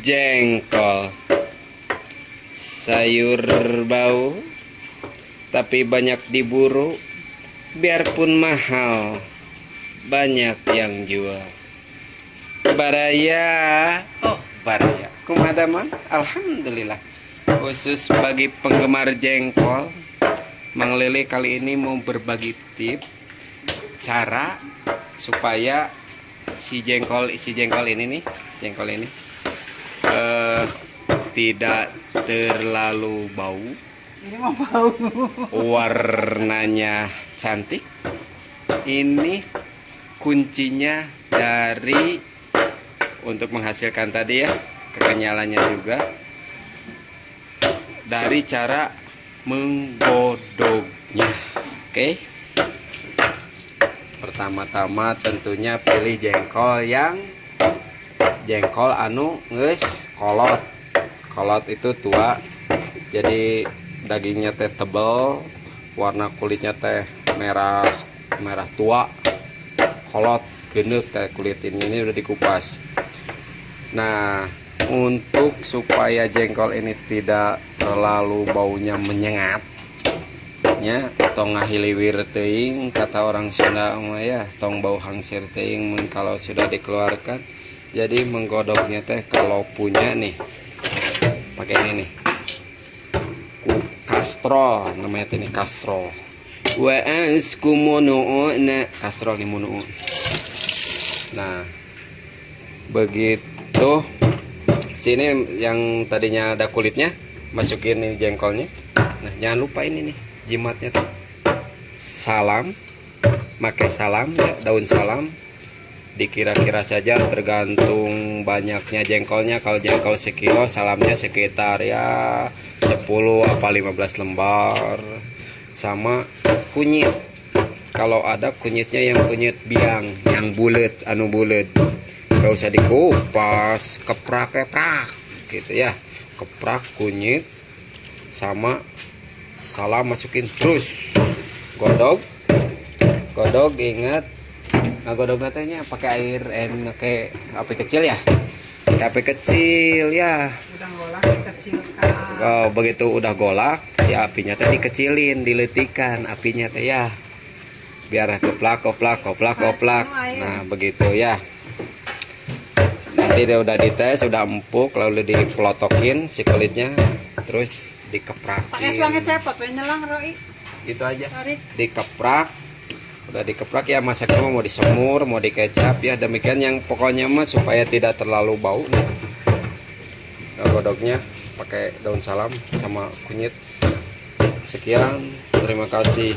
Jengkol, sayur bau tapi banyak diburu, biarpun mahal banyak yang jual. Baraya, oh baraya, kumaha man? Alhamdulillah. Khusus bagi penggemar jengkol, Mang Lele kali ini mau berbagi tips cara supaya si jengkol ini tidak terlalu bau. Ini mau bau. Warnanya cantik. Ini kuncinya dari untuk menghasilkan tadi ya, kekenyalannya juga dari cara menggodoknya. Oke. Pertama-tama tentunya pilih jengkol anu geus kolot. Kolot itu tua, jadi dagingnya teh tebal, warna kulitnya teh merah tua, kolot geneuk teh kulit ini udah dikupas. Nah, untuk supaya jengkol ini tidak terlalu baunya menyengat nya, tong ngahiliwir teuing kata orang Sunda mah ya, tong bau hangsir teuing kalau sudah dikeluarkan. Jadi menggodoknya teh kalau punya nih pakai ini nih, kastrol namanya ini, kastrol kastrol nih munu. Nah begitu, sini yang tadinya ada kulitnya masukin nih jengkolnya. Nah jangan lupa ini nih jimatnya tuh, salam, pakai salam ya, daun salam dikira-kira saja tergantung banyaknya jengkolnya. Kalau jengkol sekilo, salamnya sekitar ya 10 apa 15 lembar. Sama kunyit, kalau ada kunyitnya yang kunyit biang, yang bulat, anu bulat, gak usah dikupas, keprak gitu ya, keprak kunyit sama salam masukin, terus godok. Ingat godok natanya pakai air pakai api kecil ya, api kecil ya. Udah golak dikecilkan. Oh, begitu udah golak, si apinya teh dikecilin, diletikan apinya teh ya, biar koplak. Nah begitu ya. Nanti dia udah dites, udah empuk, lalu dipelotokin si kulitnya, terus dikeprakin. Pakai selangnya cepet, nyelang Roi. Gitu aja. Tarik. Dikeprak. Udah dikeprak ya, masaknya mau disemur, mau dikecap ya, demikian yang pokoknya mah supaya tidak terlalu bau. Godoknya pakai daun salam sama kunyit. Sekian, terima kasih.